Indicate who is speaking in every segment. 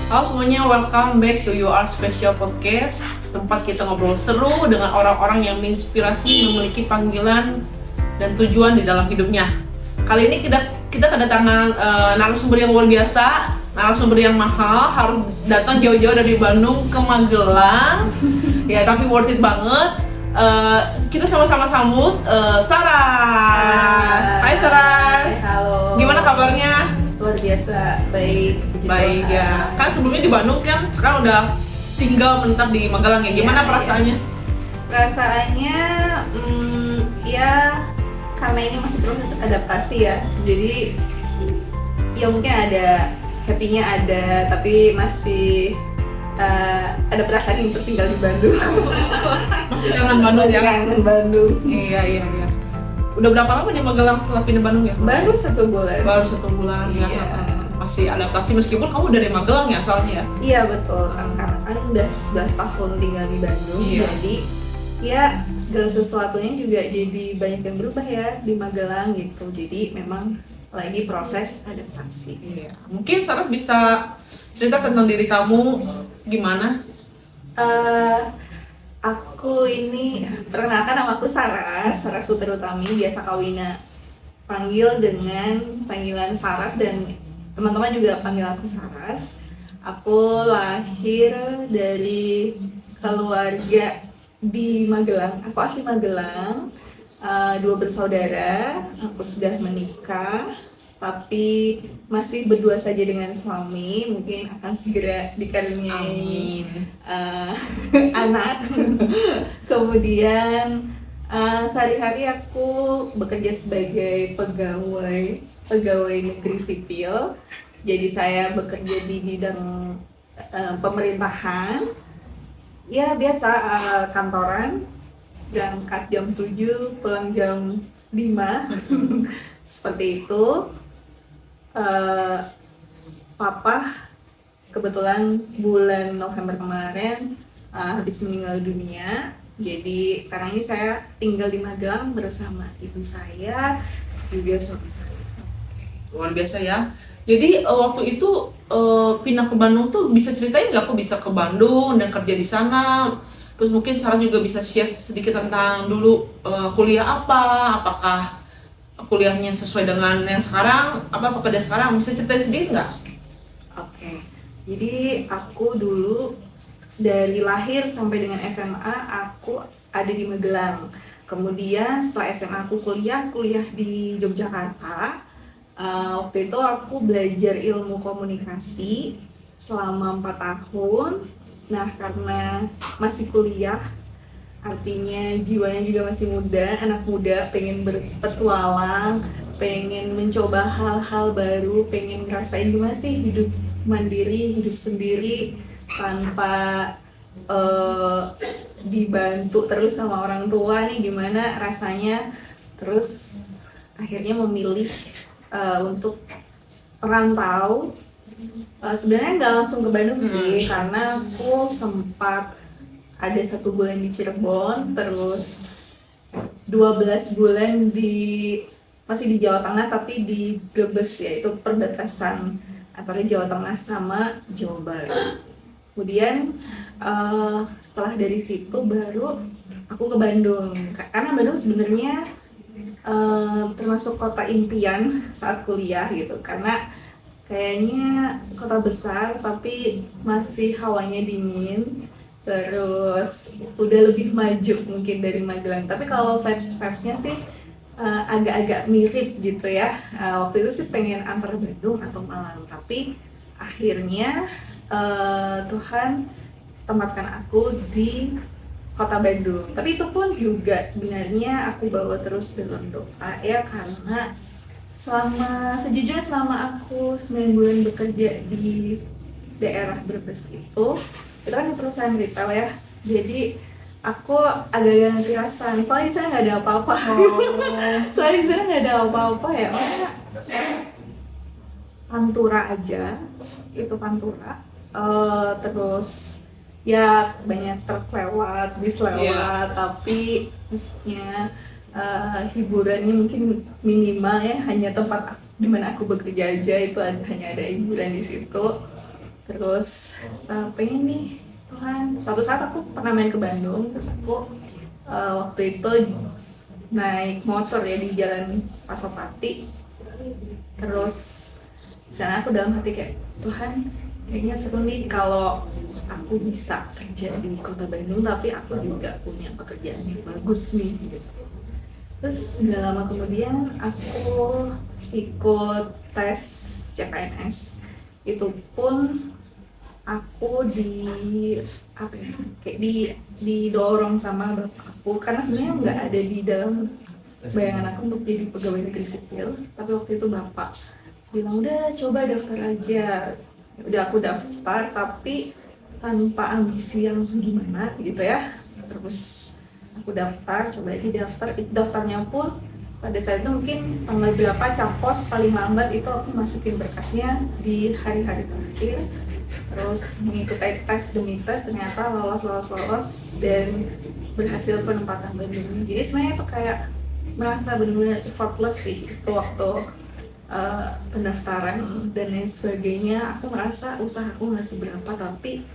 Speaker 1: Halo semuanya, welcome back to Your Special Podcast. Tempat kita ngobrol seru dengan orang-orang yang menginspirasi, memiliki panggilan dan tujuan di dalam hidupnya. Kali ini kita kedatangan narasumber yang luar biasa, narasumber yang mahal, harus datang jauh-jauh dari Bandung ke Magelang. Ya, tapi worth it banget. Kita sama-sama sambut Saras. Hai Saras.
Speaker 2: Halo.
Speaker 1: Gimana kabarnya?
Speaker 2: Luar biasa, baik.
Speaker 1: Baik ya. Kan sebelumnya di Bandung kan, sekarang udah tinggal menetap di Magelang ya. Gimana perasaannya?
Speaker 2: Perasaannya, ya karena ini masih proses adaptasi ya. Jadi ya mungkin ada happy-nya ada, tapi masih ada perasaan yang tertinggal di Bandung.
Speaker 1: Masih kangen Bandung ya?
Speaker 2: Kangen Bandung.
Speaker 1: Iya. Udah berapa lama di Magelang setelah pindah Bandung ya?
Speaker 2: Baru 1 bulan.
Speaker 1: Baru 1 bulan ya.
Speaker 2: Iya.
Speaker 1: Masih adaptasi meskipun kamu dari Magelang ya asalnya ya?
Speaker 2: Iya betul, karena kan udah 11 tahun tinggal di Bandung,
Speaker 1: Iya.
Speaker 2: jadi ya segala sesuatunya juga jadi banyak yang berubah ya di Magelang gitu. Jadi memang lagi proses adaptasi.
Speaker 1: Iya. Mungkin Saras bisa cerita tentang diri kamu gimana?
Speaker 2: Aku ini perkenalkan, nama aku Saras Putri Utami, biasa Kawina panggil dengan panggilan Saras dan teman-teman juga panggil aku Saras. Aku lahir dari keluarga di Magelang. Aku asli Magelang, 2 bersaudara. Aku sudah menikah, tapi masih berdua saja dengan suami. Mungkin akan segera dikaruniai anak. Kemudian sehari-hari aku bekerja sebagai pegawai negeri sipil. Jadi saya bekerja di bidang pemerintahan. Ya biasa, kantoran, berangkat jam 7, pulang jam 5. Seperti itu. Papa kebetulan bulan November kemarin habis meninggal dunia. Jadi sekarang ini saya tinggal di Magelang bersama ibu saya, juga suami saya.
Speaker 1: Luar biasa ya. Jadi waktu itu pindah ke Bandung tuh bisa ceritain nggak kok bisa ke Bandung dan kerja di sana? Terus mungkin Sarah juga bisa share sedikit tentang dulu kuliah apakah kuliahnya sesuai dengan yang sekarang, apa pekerjaan sekarang, bisa ceritain sedikit nggak?
Speaker 2: Oke, jadi aku dulu dari lahir sampai dengan SMA aku ada di Magelang. Kemudian setelah SMA aku kuliah di Yogyakarta. Waktu itu aku belajar ilmu komunikasi selama 4 tahun. Nah, karena masih kuliah, artinya jiwanya juga masih muda, anak muda, pengen berpetualang, pengen mencoba hal-hal baru, pengen ngerasain gimana sih hidup mandiri, hidup sendiri tanpa dibantu terus sama orang tua nih, gimana rasanya. Terus akhirnya memilih untuk perantau. Sebenarnya nggak langsung ke Bandung sih, karena aku sempat ada 1 bulan di Cirebon, terus 12 bulan masih di Jawa Tengah, tapi di Brebes, yaitu perbatasan antara Jawa Tengah sama Jawa Barat. Kemudian setelah dari situ baru aku ke Bandung, karena Bandung sebenarnya termasuk kota impian saat kuliah gitu, karena kayaknya kota besar tapi masih hawanya dingin, terus udah lebih maju mungkin dari Magelang. Tapi kalau vibes-nya sih agak-agak mirip gitu ya. Waktu itu sih pengen antara Bandung atau Malang, tapi akhirnya Tuhan tempatkan aku di kota Bandung. Tapi itu pun juga sebenarnya aku bawa terus dalam doa ya, karena sejujurnya selama aku 9 bulan bekerja di daerah Brebes itu kan di perusahaan retail ya, jadi aku agak ngerti rasan, soalnya di sana nggak ada apa-apa. Soalnya di sana nggak ada apa-apa ya, makanya pantura aja, itu pantura. Terus ya banyak truk lewat, bis lewat, tapi maksudnya hiburannya mungkin minimal ya, hanya tempat di mana aku bekerja aja itu hanya ada hiburan di situ. Terus pengen nih Tuhan, suatu saat aku pernah main ke Bandung, terus aku waktu itu naik motor ya di jalan Pasopati. Terus di sana aku dalam hati kayak, Tuhan kayaknya seru nih kalau aku bisa kerja di kota Bandung tapi aku juga punya pekerjaan yang bagus nih gitu. Terus gak lama kemudian aku ikut tes CPNS. Itu pun aku apa ya, kayak didorong sama bapak aku, karena sebenarnya nggak ada di dalam bayangan aku untuk jadi pegawai negeri sipil, tapi waktu itu bapak bilang udah coba daftar aja. Udah aku daftar tapi tanpa ambisi yang gimana gitu ya. Terus aku daftar, coba daftarnya pun pada saat itu mungkin tanggal berapa Capos paling lambat itu aku masukin berkasnya di hari-hari terakhir. Terus mengikuti tes demi tes, ternyata lolos dan berhasil penempatan Bandung. Jadi sebenarnya itu kayak merasa benar-benar effortless sih itu waktu pendaftaran dan lain sebagainya. Aku merasa usahaku nggak seberapa, tapi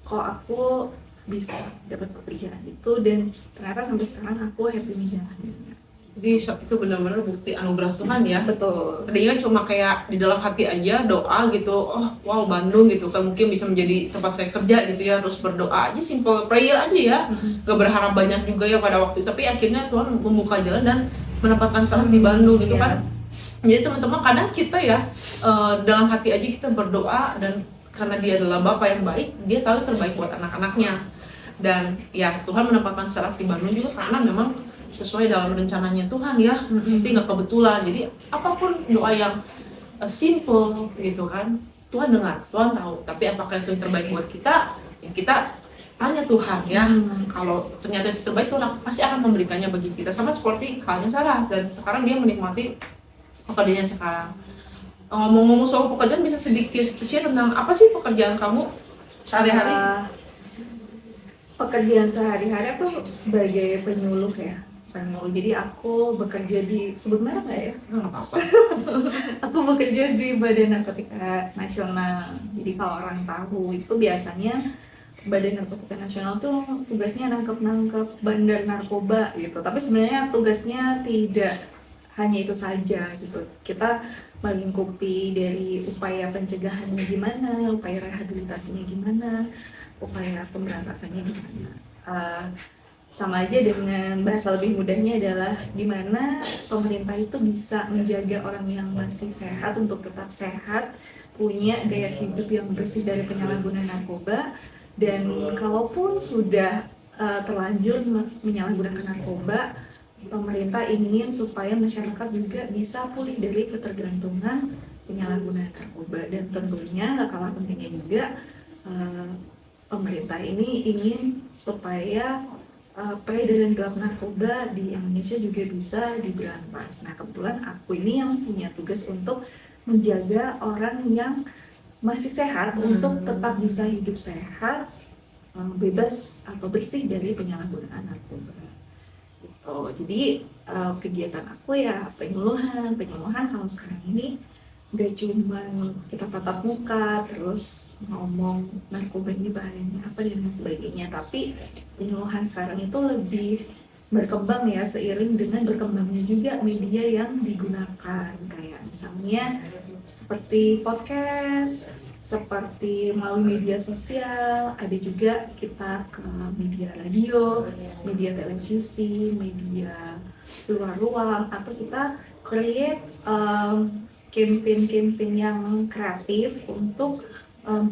Speaker 2: kok aku bisa dapat pekerjaan itu dan ternyata sampai sekarang aku happy menjalaninya.
Speaker 1: Jadi itu benar-benar bukti anugerah Tuhan ya.
Speaker 2: Betul.
Speaker 1: Tadinya cuma kayak di dalam hati aja doa gitu, oh wow Bandung gitu kan mungkin bisa menjadi tempat saya kerja gitu ya, terus berdoa aja, simple prayer aja ya, gak berharap banyak juga ya pada waktu itu, tapi akhirnya Tuhan membuka jalan dan menempatkan salah di Bandung gitu kan. Jadi teman-teman kadang kita ya dalam hati aja kita berdoa, dan karena dia adalah Bapa yang baik, dia tahu yang terbaik buat anak-anaknya. Dan ya Tuhan menempatkan salah di Bandung juga karena memang sesuai dalam rencananya Tuhan ya, pasti nggak kebetulan. Jadi apapun doa yang simple gitu kan, Tuhan dengar, Tuhan tahu. Tapi apakah itu yang terbaik buat kita? Ya kita tanya Tuhan ya. Kalau ternyata itu terbaik, Tuhan pasti akan memberikannya bagi kita. Sama seperti halnya Sarah, dan sekarang dia menikmati pekerjaannya sekarang. Ngomong-ngomong soal pekerjaan, bisa sedikit share tentang apa sih pekerjaan kamu sehari-hari?
Speaker 2: Pekerjaan sehari-hari aku sebagai penyuluh ya. Jadi aku bekerja di, sebut merek nggak ya?
Speaker 1: Nggak apa-apa.
Speaker 2: Aku bekerja di Badan Narkotika Nasional. Jadi kalau orang tahu itu biasanya Badan Narkotika Nasional tuh tugasnya nangkep bandar narkoba gitu. Tapi sebenarnya tugasnya tidak hanya itu saja gitu. Kita melingkupi dari upaya pencegahannya gimana, upaya rehabilitasinya gimana, upaya pemberantasannya gimana. Sama aja dengan bahasa lebih mudahnya adalah gimana pemerintah itu bisa menjaga orang yang masih sehat untuk tetap sehat, punya gaya hidup yang bersih dari penyalahgunaan narkoba, dan kalaupun sudah terlanjur menyalahgunakan narkoba, pemerintah ingin supaya masyarakat juga bisa pulih dari ketergantungan penyalahgunaan narkoba. Dan tentunya gak kalah pentingnya juga pemerintah ini ingin supaya peredaran gelap narkoba di Indonesia juga bisa diberantas. Nah kebetulan aku ini yang punya tugas untuk menjaga orang yang masih sehat untuk tetap bisa hidup sehat, bebas atau bersih dari penyalahgunaan narkoba. Gitu. Jadi kegiatan aku ya penyuluhan kalau sekarang ini gak cuma kita tatap muka terus ngomong narkoba ini bahayanya apa dan sebagainya, tapi penyuluhan sekarang itu lebih berkembang ya seiring dengan berkembangnya juga media yang digunakan, kayak misalnya seperti podcast, seperti melalui media sosial, ada juga kita ke media radio, media televisi, media luar ruang, atau kita create campaign-campaign yang kreatif untuk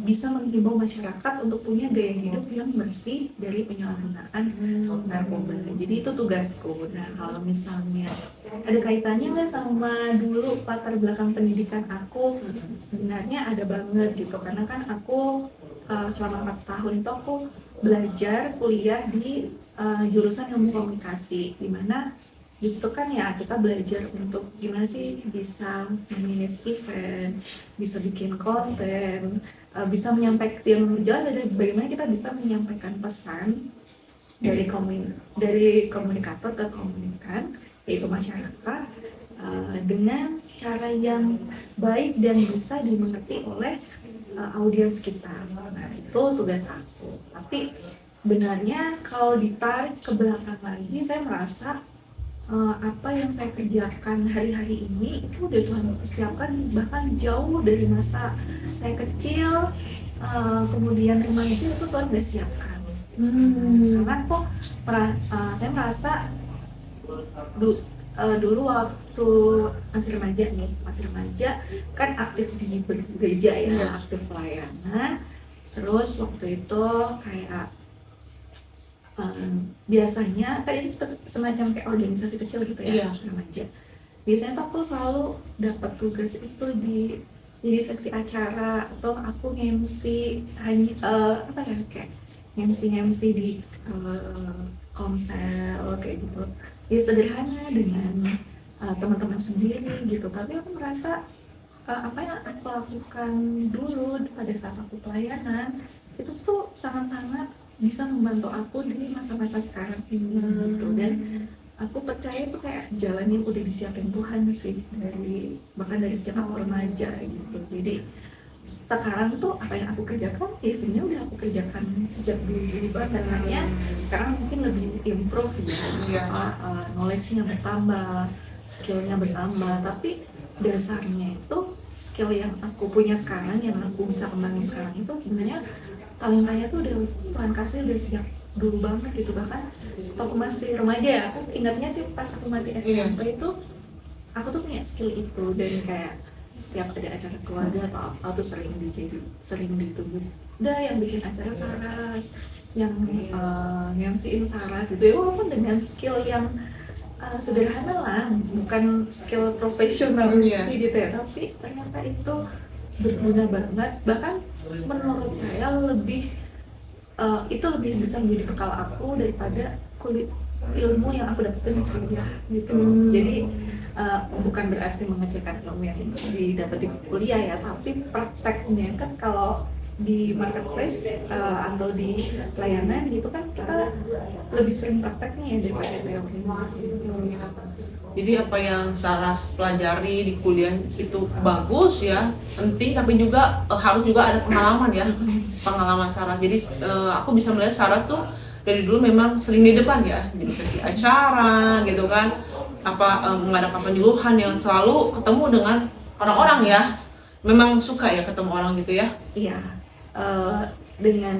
Speaker 2: bisa menghimbau masyarakat untuk punya gaya hidup yang bersih dari penyalahgunaan narkoba. Jadi itu tugasku. Nah kalau misalnya ada kaitannya nggak sama dulu latar belakang pendidikan aku, sebenarnya ada banget gitu, karena kan aku selama 4 tahun itu aku belajar kuliah di jurusan ilmu komunikasi, di mana di situ kan ya kita belajar untuk gimana sih bisa manage event, bisa bikin konten, bisa menyampaikan, yang jelas ada bagaimana kita bisa menyampaikan pesan dari komunikator ke komunikan, yaitu masyarakat, dengan cara yang baik dan bisa dimengerti oleh audiens kita. Nah, itu tugas aku. Tapi sebenarnya kalau ditarik ke belakang lagi, saya merasa apa yang saya kerjakan hari-hari ini itu udah Tuhan persiapkan bahkan jauh dari masa saya kecil, kemudian remaja itu Tuhan udah siapkan. Karena kok saya merasa dulu waktu masih remaja kan aktif di gereja ya, aktif pelayanan. Terus waktu itu kayak biasanya kan itu semacam kayak organisasi kecil gitu ya, remaja. Biasanya tuh aku selalu dapat tugas itu di jadi seksi acara atau aku nge-MC apa ya kayak nge-MC di konser kayak gitu. Ya sederhana dengan teman-teman sendiri gitu. Tapi aku merasa apa yang aku lakukan dulu pada saat aku pelayanan itu tuh sangat-sangat bisa membantu aku di masa-masa sekarang ini gitu. Dan aku percaya itu kayak jalan yang udah disiapin Tuhan sih bahkan dari sejak aku remaja gitu. Jadi sekarang tuh apa yang aku kerjakan sebenarnya udah aku kerjakan sejak dulu banget. Makanya sekarang mungkin lebih improve ya, knowledge-nya bertambah, skill-nya bertambah, tapi dasarnya itu skill yang aku punya sekarang, yang aku bisa kembangin sekarang itu sebenarnya talentanya tuh udah Tuhan kasih udah sejak dulu banget gitu. Bahkan aku masih remaja ya, aku ingatnya sih pas aku masih SMP itu aku tuh punya skill itu. Dan kayak setiap ada acara keluarga atau apa tuh sering ditunggu udah yang bikin acara Saras, yang MC-in Saras gitu ya, walaupun dengan skill yang sederhana lah, bukan skill profesional sih gitu ya, tapi ternyata itu berguna banget. Bahkan menurut saya itu lebih bisa menjadi bekal aku daripada ilmu yang aku dapetin di kuliah gitu. Jadi bukan berarti mengecilkan ilmu yang didapetin di kuliah ya, tapi prakteknya kan kalau di marketplace atau di layanan gitu kan kita lebih sering prakteknya ya daripada teori.
Speaker 1: Jadi apa yang Saras pelajari di kuliah itu bagus ya, penting, tapi juga harus juga ada pengalaman ya, pengalaman Saras. Jadi aku bisa melihat Saras tuh dari dulu memang sering di depan ya, jadi sesi acara gitu kan, mengadakan penyuluhan yang selalu ketemu dengan orang-orang ya. Memang suka ya ketemu orang gitu ya?
Speaker 2: Iya, dengan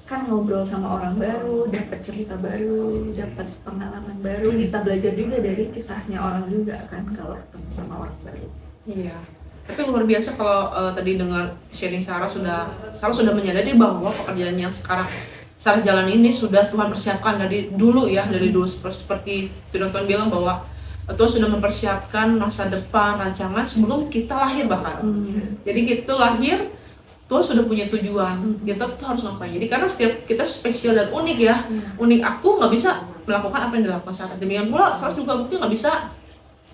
Speaker 2: kan ngobrol sama orang baru, dapat cerita baru, dapat pengalaman baru, bisa belajar juga dari kisahnya orang juga kan kalau ketemu sama orang baru.
Speaker 1: Iya. Tapi luar biasa kalau tadi dengar sharing Sarah sudah menyadari bahwa pekerjaan yang sekarang Sarah jalan ini sudah Tuhan persiapkan dari dulu ya, dari dulu seperti Tuhan bilang bahwa Tuhan sudah mempersiapkan masa depan, rancangan sebelum kita lahir bahkan. Jadi kita lahir, Tuhan sudah punya tujuan, kita tuh harus ngapain. Jadi karena setiap kita spesial dan unik ya, unik. Aku nggak bisa melakukan apa yang dilakukan Sarah. Demikian pula Sarah juga mungkin nggak bisa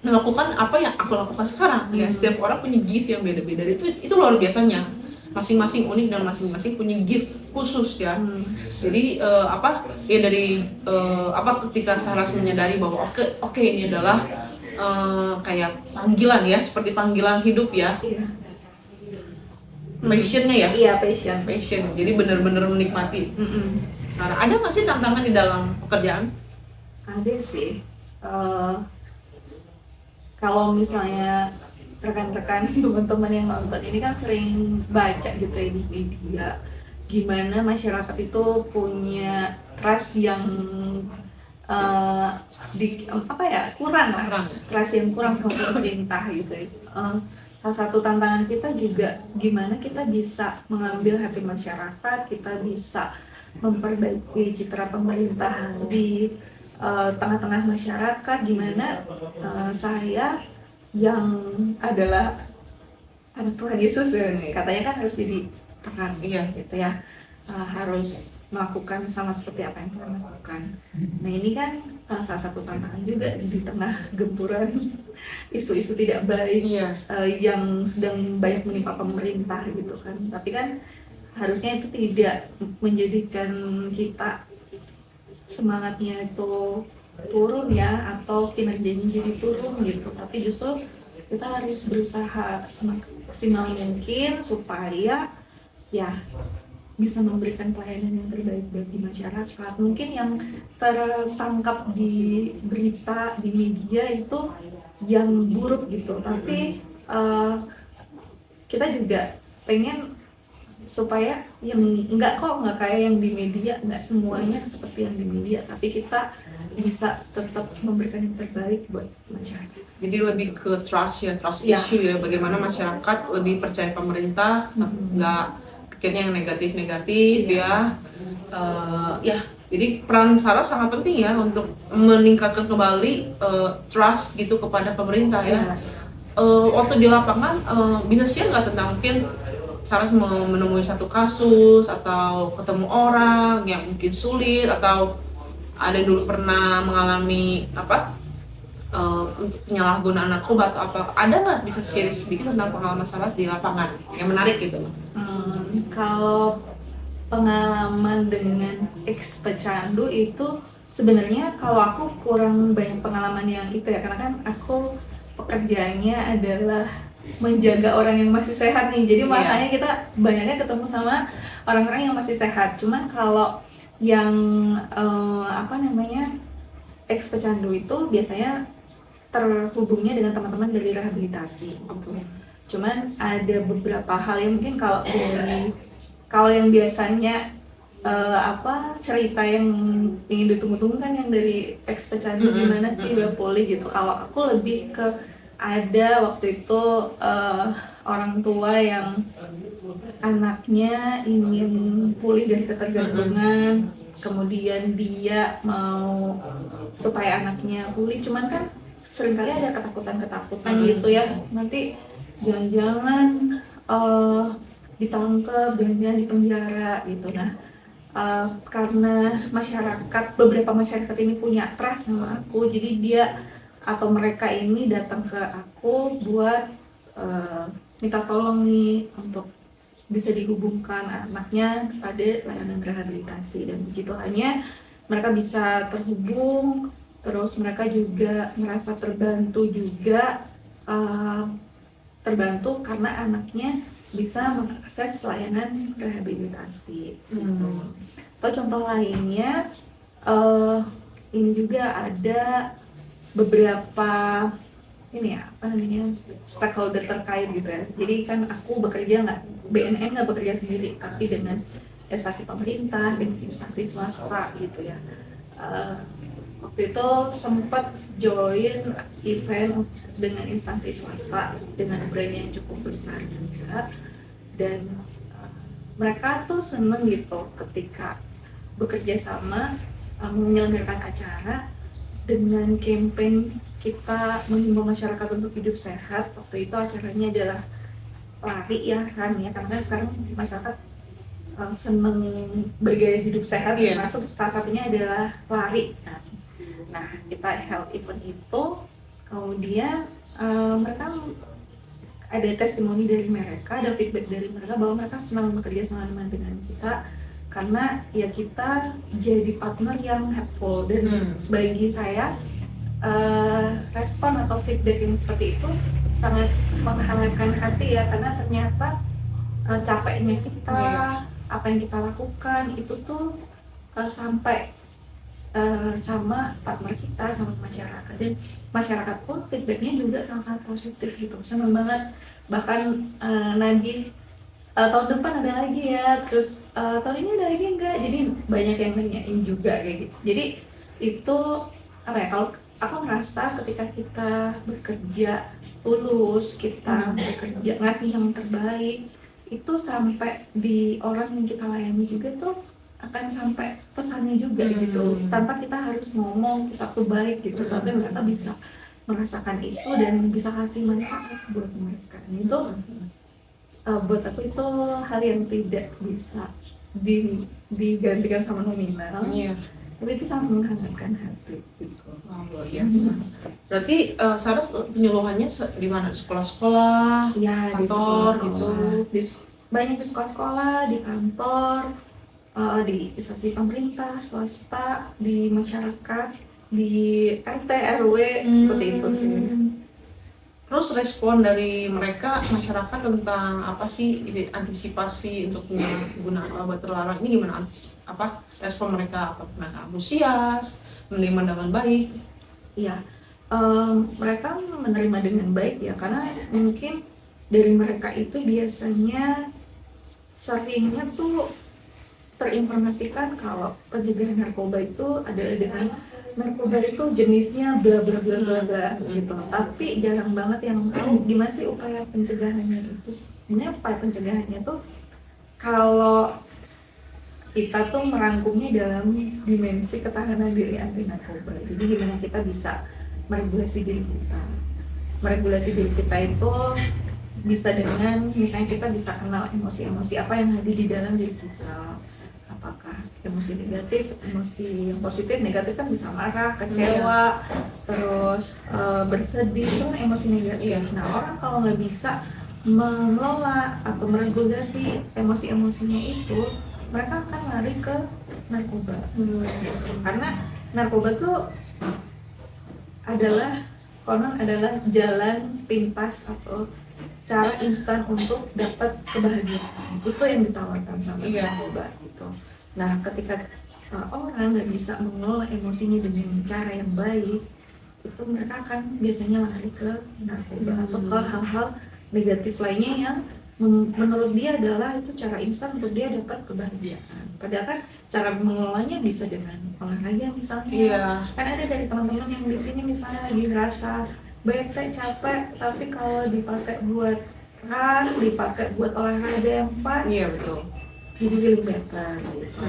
Speaker 1: melakukan apa yang aku lakukan sekarang. Ya, setiap orang punya gift yang beda-beda. Itu luar biasanya. Masing-masing unik dan masing-masing punya gift khusus ya. Jadi ketika Sarah menyadari bahwa oke, ini adalah kayak panggilan ya, seperti panggilan hidup ya. Passionnya ya? Iya, passion. Jadi benar-benar menikmati. Nah, ada nggak sih tantangan di dalam pekerjaan?
Speaker 2: Ada sih. Kalau misalnya rekan-rekan teman-teman yang nonton ini kan sering baca gitu ya di media gimana masyarakat itu punya trust yang kurang trust yang kurang sama pemerintah gitu ya. Salah satu tantangan kita juga gimana kita bisa mengambil hati masyarakat, kita bisa memperbaiki citra pemerintah di tengah-tengah masyarakat. Gimana saya yang adalah anak Tuhan Yesus katanya kan harus jadi terang gitu ya, harus melakukan sama seperti apa yang Tuhan lakukan. Nah ini kan salah satu tantangan juga di tengah gempuran isu-isu tidak baik yang sedang banyak menimpa pemerintah gitu kan. Tapi kan harusnya itu tidak menjadikan kita semangatnya itu turun ya, atau kinerjanya jadi turun gitu. Tapi justru kita harus berusaha semaksimal mungkin supaya ya bisa memberikan pelayanan yang terbaik bagi masyarakat. Mungkin yang tertangkap di berita di media itu yang buruk gitu, tapi kita juga pengen supaya yang nggak kayak yang di media, nggak semuanya seperti yang di media, tapi kita bisa tetap memberikan yang terbaik buat masyarakat.
Speaker 1: Jadi lebih ke trust
Speaker 2: Ya.
Speaker 1: issue ya, bagaimana masyarakat lebih percaya pemerintah, nggak pikirnya yang negatif-negatif ya. Ya, jadi peran Sarah sangat penting ya untuk meningkatkan kembali trust gitu kepada pemerintah ya. Waktu di lapangan bisa share nggak tentang mungkin Sarah menemui satu kasus atau ketemu orang yang mungkin sulit atau ada dulu pernah mengalami untuk penyalahgunaan narkoba atau apa, ada nggak bisa share sedikit tentang pengalaman Sarah di lapangan yang menarik gitu?
Speaker 2: Kalau pengalaman dengan ex pecandu itu sebenarnya kalau aku kurang banyak pengalaman yang itu ya, karena kan aku pekerjaannya adalah menjaga orang yang masih sehat nih, jadi makanya kita banyaknya ketemu sama orang-orang yang masih sehat. Cuman kalau yang ex pecandu itu biasanya terhubungnya dengan teman-teman dari rehabilitasi gitu. Cuman ada beberapa hal yang mungkin kalau yang biasanya cerita yang ingin ditunggu-tunggu kan yang dari ex pecandu gimana sih udah pulih gitu. Kalau aku lebih ke ada waktu itu orang tua yang anaknya ingin pulih dari ketergantungan, kemudian dia mau supaya anaknya pulih, cuman kan seringkali ada ketakutan gitu ya, nanti jangan-jangan ditangkap, jangan-jangan di penjara gitu. Nah, karena beberapa masyarakat ini punya trust sama aku, jadi dia atau mereka ini datang ke aku buat minta tolong nih untuk bisa dihubungkan anaknya pada layanan rehabilitasi, dan begitu hanya mereka bisa terhubung, terus mereka juga merasa terbantu karena anaknya bisa mengakses layanan rehabilitasi. Atau contoh lainnya, ini juga ada beberapa stakeholder terkait gitu ya. Jadi kan aku BNN nggak bekerja sendiri, tapi dengan instansi pemerintah dan instansi swasta gitu ya. Waktu itu sempat join event dengan instansi swasta dengan brand yang cukup besar juga, dan mereka tuh seneng gitu ketika bekerja sama menyelenggarakan acara dengan campaign kita menghimbau masyarakat untuk hidup sehat. Waktu itu acaranya adalah lari ya kan ya, karena sekarang masyarakat seneng bergaya hidup sehat, termasuk salah satunya adalah lari. Nah, kita health event itu, kemudian mereka ada testimoni dari mereka, ada feedback dari mereka bahwa mereka senang bekerja sama dengan kita karena ya kita jadi partner yang helpful. Dan bagi saya respon atau feedback yang seperti itu sangat menghangatkan hati ya, karena ternyata capeknya kita, apa yang kita lakukan itu tuh sampai sama partner kita, sama masyarakat, dan masyarakat pun feedbacknya juga sangat-sangat positif gitu, senang banget. Bahkan nagih tahun depan ada lagi ya, terus tahun ini ada lagi enggak, jadi banyak yang nanyain juga kayak gitu. Jadi itu kalau aku merasa ketika kita bekerja tulus, kita bekerja ngasih yang terbaik, itu sampai di orang yang kita layani juga tuh akan sampai pesannya juga gitu, tanpa kita harus ngomong kita tuh baik gitu, tapi mereka bisa merasakan itu dan bisa kasih manfaat buat mereka. Itu buat aku itu hal yang tidak bisa digantikan sama nominal. Tapi itu sangat menghangatkan hati gitu.
Speaker 1: Luar biasa. Berarti Sarah penyuluhannya di mana? Sekolah-sekolah,
Speaker 2: ya,
Speaker 1: kantor
Speaker 2: di
Speaker 1: gitu?
Speaker 2: Banyak di sekolah-sekolah, di kantor, di instansi pemerintah, swasta, di masyarakat, di RT, RW, seperti itu sih.
Speaker 1: Terus respon dari mereka masyarakat tentang apa sih antisipasi untuk penggunaan obat terlarang ini gimana, respon mereka, apa mereka antusias, menerima dengan baik?
Speaker 2: Iya, mereka menerima dengan baik ya, karena mungkin dari mereka itu biasanya seringnya tuh terinformasikan kalau pencegahan narkoba itu adalah dengan narkoba itu jenisnya bla bla bla bla bla gitu. Tapi jarang banget yang tahu gimana sih upaya pencegahannya itu. Sebenarnya upaya pencegahannya tuh kalau kita tuh merangkumnya dalam dimensi ketahanan diri anti narkoba. Jadi gimana kita bisa meregulasi diri kita. Meregulasi diri kita itu bisa dengan misalnya kita bisa kenal emosi-emosi apa yang ada di dalam diri kita. Apakah emosi negatif, emosi yang positif, negatif kan bisa marah, kecewa, terus bersedih, itu kan emosi negatif. Nah, orang kalau nggak bisa mengelola atau meregulasi emosi-emosinya itu, mereka akan lari ke narkoba. Karena narkoba tuh konon adalah jalan pintas atau cara instan untuk dapat kebahagiaan. Itu yang ditawarkan sama narkoba gitu. Nah, ketika orang nggak bisa mengelola emosinya dengan cara yang baik, itu mereka akan biasanya lari ke narkoba atau ke hal-hal negatif lainnya yang menurut dia adalah itu cara instan untuk dia dapat kebahagiaan. Padahal kan cara mengelolanya bisa dengan olahraga misalnya. Kan ada dari teman-teman yang di sini misalnya lagi ngerasa bete, capek, tapi kalau dipakai buat dipakai buat olahraga yang pas,
Speaker 1: betul,
Speaker 2: jadi feeling better gitu.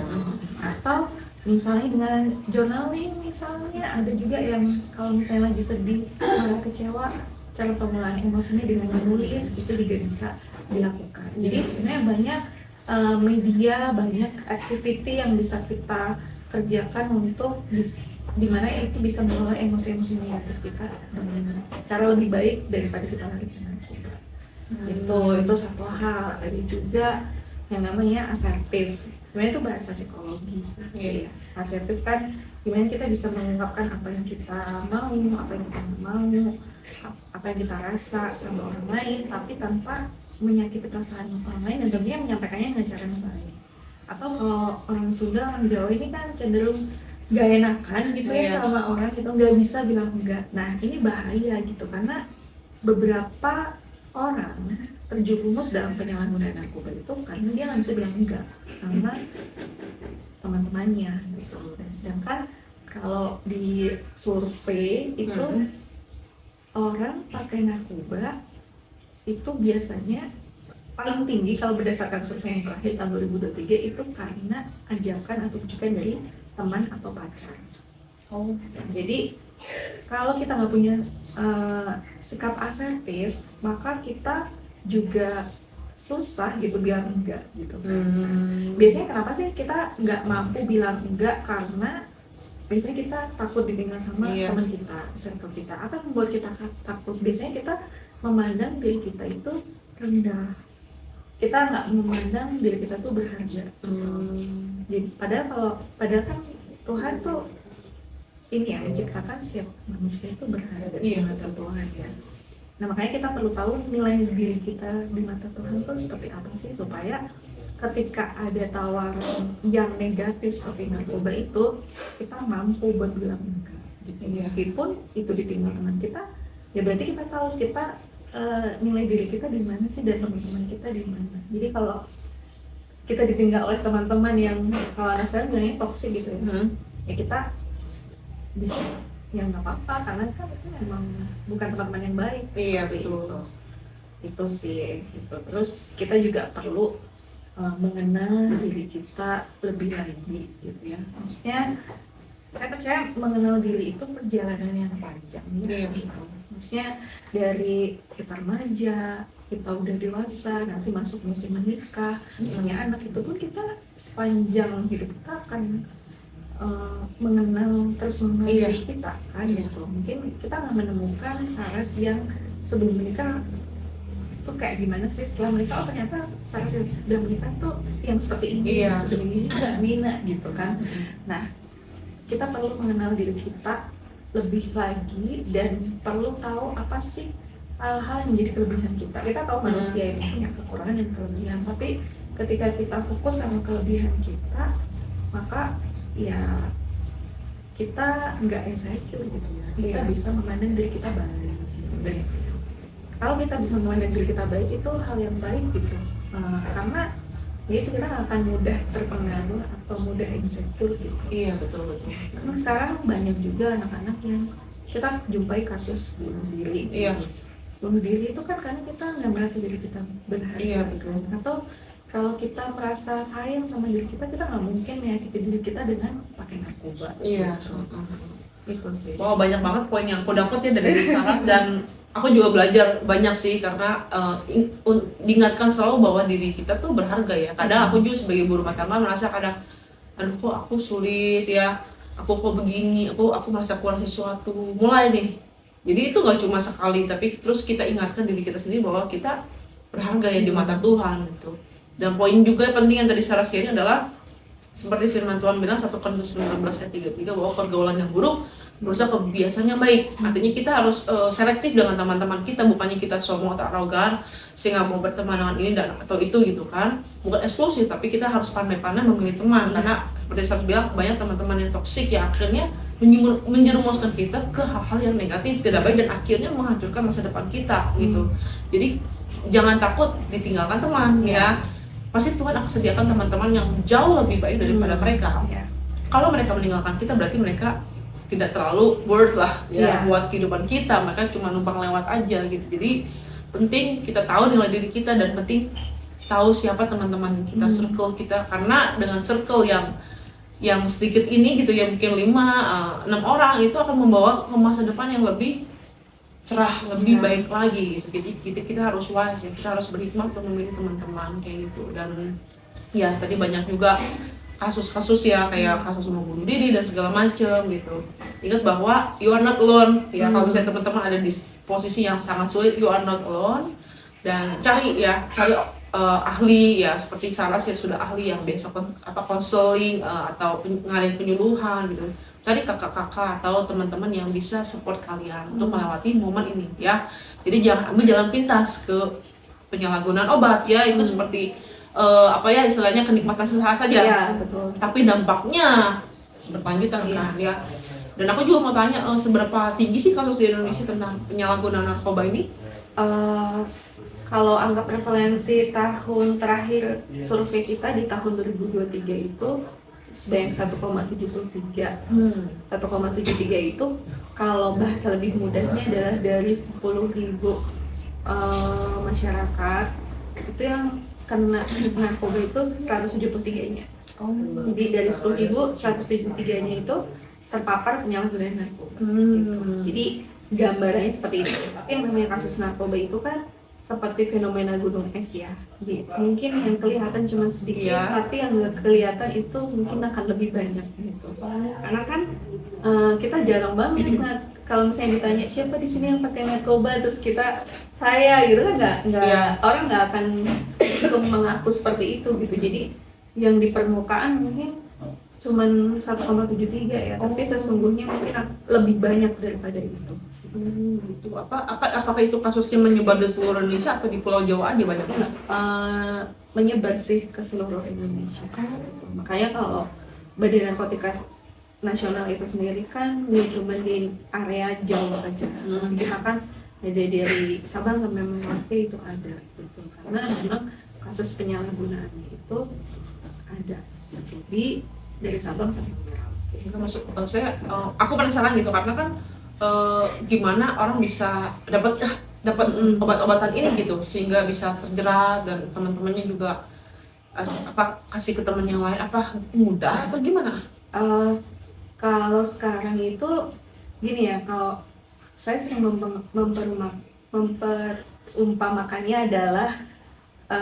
Speaker 2: Atau misalnya dengan journaling misalnya, ada juga yang kalau misalnya lagi sedih, marah, kecewa, cara pemulaan emosinya dengan menulis itu juga bisa dilakukan. Jadi sebenarnya banyak media, banyak activity yang bisa kita kerjakan untuk dimana itu bisa mengelola emosi-emosi negatif kita dengan cara lebih baik daripada kita lari ke narkoba. Itu satu hal. Ada juga yang namanya asertif. Sebenarnya itu bahasa psikologis. Asertif kan gimana kita bisa mengungkapkan apa yang kita mau, apa yang kita nggak mau, apa yang kita rasa sama orang lain, tapi tanpa menyakiti perasaan orang lain, dan tentunya menyampaikannya dengan cara yang baik. Atau kalau orang Sunda, orang Jawa ini kan cenderung gak enakan gitu ya sama orang, gitu nggak bisa bilang enggak. Nah, ini bahaya gitu, karena beberapa orang terjerumus dalam penyalahgunaan narkoba itu karena dia nggak bisa bilang enggak sama teman-temannya gitu. Dan sedangkan kalau di survei itu orang pakai narkoba itu biasanya paling tinggi kalau berdasarkan survei yang terakhir tahun 2023 itu karena ajakan atau bujukan dari teman atau pacar. Jadi kalau kita nggak punya sikap asertif, maka kita juga susah gitu bilang enggak gitu. Biasanya kenapa sih kita nggak mampu bilang enggak? Karena biasanya kita takut ditinggal sama teman kita, circle kita. Apa yang membuat kita takut? Biasanya kita memandang diri kita itu rendah. Kita nggak memandang diri kita tuh berharga. Jadi padahal kan Tuhan tuh ini ya, menciptakan setiap manusia itu berharga di mata Tuhan ya. Nah, makanya kita perlu tahu nilai diri kita di mata Tuhan itu seperti apa sih, supaya ketika ada tawaran yang negatif seperti narkoba itu, kita mampu buat bilang enggak. Meskipun itu ditinggal teman kita, ya berarti kita tahu kita nilai diri kita di mana sih, dan teman-teman kita di mana. Jadi kalau kita ditinggal oleh teman-teman yang kalau anak sekarang bilangnya toksik gitu ya, ya kita bisa ya nggak apa-apa, karena kan itu memang bukan teman-teman yang baik.
Speaker 1: Betul.
Speaker 2: Itu sih gitu. Terus kita juga perlu mengenal diri kita lebih lagi gitu ya. Maksudnya saya percaya mengenal diri itu perjalanan yang panjang ya. Maksudnya dari kita remaja, kita udah dewasa, nanti masuk musim menikah, punya anak, itu pun kita sepanjang hidup kita akan mengenal diri kita kan gitu. Mungkin kita nggak menemukan Saras yang sebelum menikah tuh kayak gimana sih, setelah menikah ternyata Saras yang sudah menikah tuh yang seperti ini, begini nggak Mina gitu kan. Nah, kita perlu mengenal diri kita lebih lagi dan perlu tahu apa sih hal-hal yang menjadi kelebihan kita. Kita tahu manusia itu punya kekurangan dan kelebihan, tapi ketika kita fokus sama kelebihan kita, maka ya kita nggak insecure gitu ya. Kita bisa memandang diri kita baik. Dan kalau kita bisa memandang diri kita baik, itu hal yang baik gitu. Karena ya itu kita nggak akan mudah terpengaruh atau mudah insecure gitu.
Speaker 1: Iya, betul.
Speaker 2: Karena sekarang banyak juga anak-anak yang kita jumpai kasus bunuh diri.
Speaker 1: Iya.
Speaker 2: Bunuh diri itu kan karena kita nggak merasa diri kita berharga.
Speaker 1: Iya, betul.
Speaker 2: Atau kalau kita merasa sayang sama diri kita nggak mungkin menyakiti diri kita dengan pakai narkoba.
Speaker 1: Iya.
Speaker 2: Itu sih.
Speaker 1: Wow, banyak banget poin yang aku dapat ya dari Saras, dan aku juga belajar banyak sih, karena diingatkan selalu bahwa diri kita tuh berharga ya. Kadang aku juga sebagai ibu rumah tangga merasa kadang, aduh kok aku sulit ya, aku kok begini, aku merasa kurang sesuatu. Mulai nih. Jadi itu gak cuma sekali, tapi terus kita ingatkan diri kita sendiri bahwa kita berharga ya di mata Tuhan gitu. Dan poin juga penting yang tadi Sarah share adalah seperti firman Tuhan bilang 1 Korintus 15 ayat 33 bahwa pergaulan yang buruk merusak kebiasaan yang baik. Artinya kita harus selektif dengan teman-teman kita, bukannya kita sombong atau arogan sehingga mau berteman dengan ini dan atau itu gitu kan. Bukan eksklusif, tapi kita harus pandai-pandai memilih teman, karena seperti saya bilang banyak teman-teman yang toksik ya akhirnya menjerumuskan kita ke hal-hal yang negatif, tidak baik, dan akhirnya menghancurkan masa depan kita gitu. Jadi jangan takut ditinggalkan teman ya. Pasti Tuhan akan sediakan teman-teman yang jauh lebih baik daripada mereka. Kalau mereka meninggalkan kita berarti mereka tidak terlalu worth lah ya buat kehidupan kita, mereka cuma numpang lewat aja gitu. Jadi penting kita tahu nilai diri kita, dan penting tahu siapa teman-teman kita, circle kita, karena dengan circle yang sedikit ini gitu ya, mungkin 5-6 orang itu akan membawa ke masa depan yang lebih cerah, lebih baik lagi gitu. Jadi kita harus wise ya, kita harus berhikmat untuk memilih teman-teman kayak gitu. Dan ya tadi banyak juga kasus-kasus ya, kayak kasus mau bunuh diri dan segala macem gitu. Ingat bahwa you are not alone ya. Kalau misalnya teman-teman ada di posisi yang sangat sulit, you are not alone. Dan cari ahli ya, seperti Sarah ya sudah ahli yang biasa konseling atau ngadain penyuluhan gitu. Cari kakak-kakak atau teman-teman yang bisa support kalian untuk melewati momen ini ya. Jadi jangan ambil jalan pintas ke penyalahgunaan obat ya, itu seperti istilahnya kenikmatan sesaat saja.
Speaker 2: Iya, betul.
Speaker 1: Tapi dampaknya berkelanjutan kan ya. Dan aku juga mau tanya, seberapa tinggi sih kasus di Indonesia tentang penyalahgunaan narkoba ini?
Speaker 2: Kalau angka prevalensi tahun terakhir survei kita di tahun 2023 itu sebanyak 1,73. 1,73 itu kalau bahasa lebih mudahnya adalah dari 10.000 masyarakat itu yang kena narkoba itu 173-nya. Jadi dari 10.000, 173-nya itu terpapar penyalahgunaan narkoba. Gitu. Jadi gambarannya seperti itu. Tapi yang namanya kasus narkoba itu kan seperti fenomena gunung es ya. Jadi, mungkin yang kelihatan cuma sedikit, tapi yang nggak kelihatan itu mungkin akan lebih banyak gitu. Karena kan kita jarang banget kalau misalnya ditanya siapa di sini yang pakai narkoba, terus saya gitu kan nggak orang nggak akan mengaku seperti itu gitu. Jadi yang di permukaan mungkin cuman 1,73 ya, tapi sesungguhnya mungkin lebih banyak daripada itu.
Speaker 1: Gitu. Apakah itu kasusnya menyebar di seluruh Indonesia atau di Pulau Jawa aja banyak banget?
Speaker 2: Menyebar sih ke seluruh Indonesia. Makanya kalau Badan Narkotika Nasional itu sendiri kan cuma di area Jawa aja. Kita kan dari Sabang sampai Merauke itu ada gitu. Karena memang kasus penyalahgunaannya itu ada. Jadi dari Sabang sampai Merauke.
Speaker 1: Aku penasaran gitu karena kan gimana orang bisa dapat obat-obatan ini gitu sehingga bisa terjerat, dan teman-temannya juga kasih ke teman yang lain, apa mudah atau gimana?
Speaker 2: Kalau sekarang itu gini ya, kalau saya sering memperumpamakannya adalah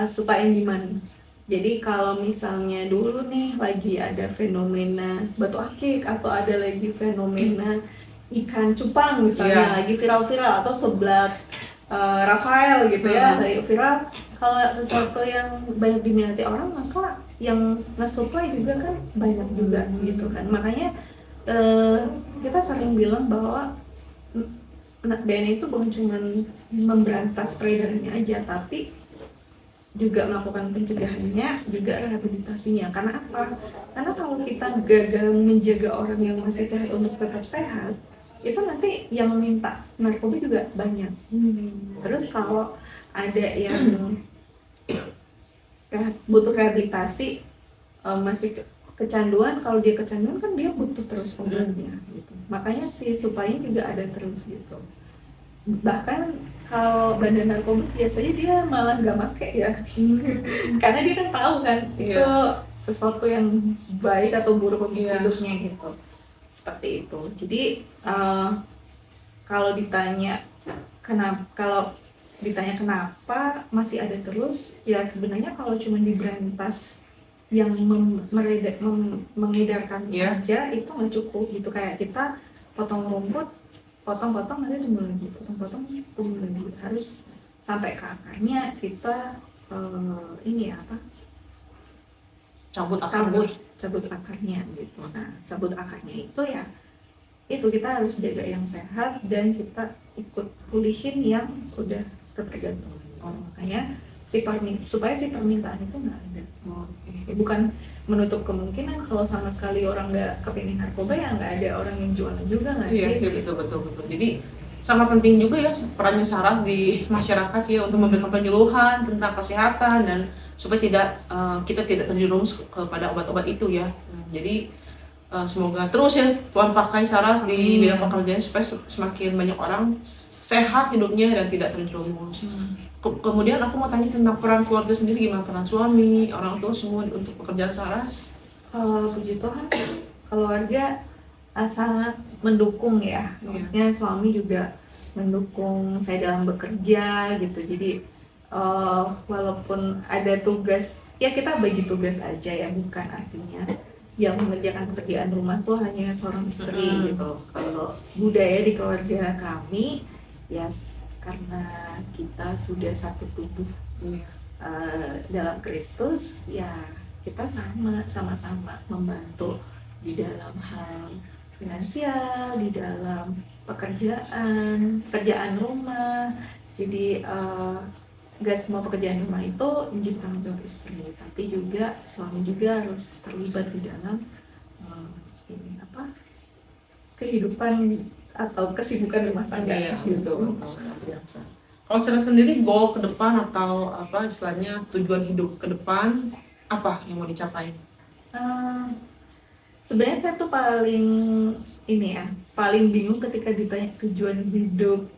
Speaker 2: supaya gimana. Jadi kalau misalnya dulu nih lagi ada fenomena batu akik atau ada lagi fenomena ikan cupang misalnya lagi viral-viral, atau seblak Rafael gitu ya, lagi viral. Kalau sesuatu yang banyak diminati orang, maka yang nge-supply juga kan banyak juga gitu kan. Makanya kita sering bilang bahwa BNI itu bukan cuma memberantas peredarannya aja, tapi juga melakukan pencegahannya, juga rehabilitasinya. Karena apa? Karena kalau kita gagal menjaga orang yang masih sehat untuk tetap sehat, itu nanti yang minta narkoba juga banyak. Terus kalau ada yang butuh rehabilitasi, masih kecanduan, kalau dia kecanduan kan dia butuh terus obatnya gitu. Makanya si supaya juga ada terus gitu. Bahkan kalau badan narkoba biasanya dia malah nggak make ya karena dia kan tahu kan itu sesuatu yang baik atau buruk untuk hidupnya gitu, seperti itu. Jadi kalau ditanya kenapa masih ada terus, ya sebenarnya kalau cuma diberantas yang mengedarkan aja itu nggak cukup gitu. Kayak kita potong rumput, potong-potong nanti tumbuh lagi, potong-potong tumbuh lagi, harus sampai ke akarnya kita cabut akarnya gitu. Nah, cabut akarnya itu ya itu kita harus jaga yang sehat dan kita ikut pulihin yang udah ketergantungan. Makanya supaya si permintaan itu nggak ada. Bukan menutup kemungkinan kalau sama sekali orang nggak kepingin narkoba, ya nggak ada orang yang jualan juga, nggak sih?
Speaker 1: Iya sih, betul. Jadi sangat penting juga ya perannya Saras di masyarakat ya untuk memberikan penyuluhan tentang kesehatan dan supaya kita tidak terjerumus kepada obat-obat itu ya. Jadi semoga terus ya Tuhan pakai Saras di bidang pekerjaan supaya semakin banyak orang sehat hidupnya dan tidak terjerumus. Kemudian aku mau tanya tentang peran keluarga sendiri, gimana peran suami, orang tua semua untuk pekerjaan Saras?
Speaker 2: Puji Tuhan, keluarga sangat mendukung ya. Maksudnya suami juga mendukung saya dalam bekerja gitu. Jadi walaupun ada tugas, ya kita bagi tugas aja ya, bukan artinya yang mengerjakan pekerjaan rumah tuh hanya seorang istri gitu. Kalau budaya di keluarga kami ya karena kita sudah satu tubuh dalam Kristus, ya kita sama-sama membantu di dalam hal finansial, di dalam pekerjaan rumah. Jadi gak semua pekerjaan rumah itu menjadi tanggung jawab istri, tapi juga suami juga harus terlibat di dalam kehidupan atau kesibukan rumah tangga gitu.
Speaker 1: Kalau Saras sendiri goal ke depan atau istilahnya tujuan hidup ke depan apa yang mau dicapai?
Speaker 2: Sebenarnya saya tuh paling bingung ketika ditanya tujuan hidup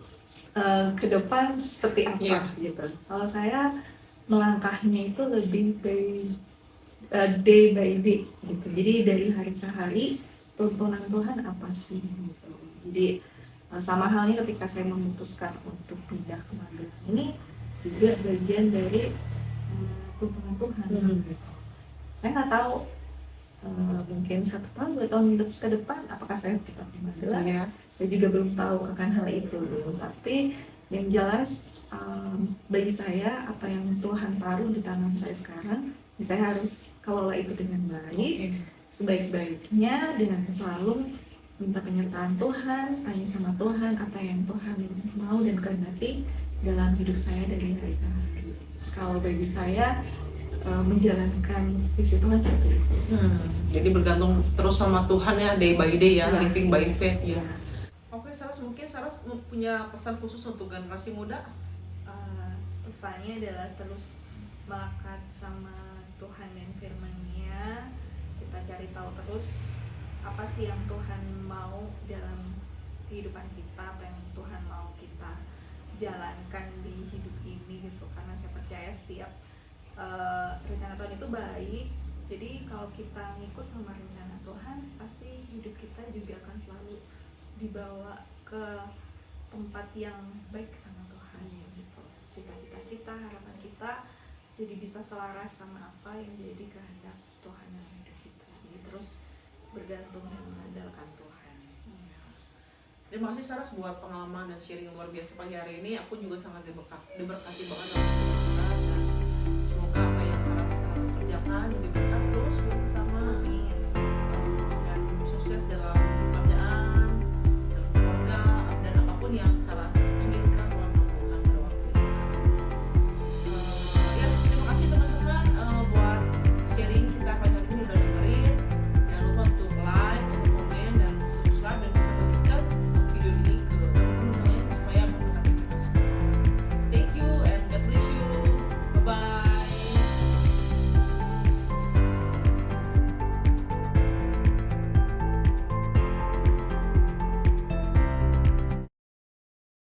Speaker 2: ke depan seperti apa gitu. Kalau saya melangkahnya itu lebih day by day gitu. Jadi dari hari ke hari tuntunan Tuhan apa sih gitu. Jadi sama halnya ketika saya memutuskan untuk pindah ke Magelang ini juga bagian dari tuntunan Tuhan. Saya nggak tahu mungkin 1 tahun 2 tahun ke depan apakah saya tetap di Magelang. Saya juga belum tahu akan hal itu. Tapi yang jelas bagi saya apa yang Tuhan taruh di tangan saya sekarang, saya harus kelola itu dengan baik, sebaik-baiknya, dengan selalu minta penyertaan Tuhan, tanya sama Tuhan apa yang Tuhan mau dan kehendaki dalam hidup saya dari hari ke hari. Kalau bagi saya menjalankan visi Tuhan seperti itu.
Speaker 1: Jadi bergantung terus sama Tuhan ya, day by day ya, living by faith ya. Oke, Saras, mungkin Saras punya pesan khusus untuk generasi muda?
Speaker 2: Pesannya adalah terus melekat sama Tuhan dan firman-Nya. Kita cari tahu terus apa sih yang Tuhan mau dalam kehidupan kita, apa yang Tuhan mau kita jalankan di hidup ini gitu. Karena saya percaya setiap rencana Tuhan itu baik. Jadi kalau kita ngikut sama rencana Tuhan, pasti hidup kita juga akan selalu dibawa ke tempat yang baik sama Tuhan gitu. Cita-cita kita, harapan kita jadi bisa selaras sama apa yang jadi kehendak Tuhan dalam hidup kita. Jadi terus bergantung dan mengandalkan Tuhan.
Speaker 1: Terima kasih Saras buat pengalaman dan sharing yang luar biasa pagi hari ini. Aku juga sangat diberkati banget dalam hidup kita, dan semoga apa yang Saras kerjakan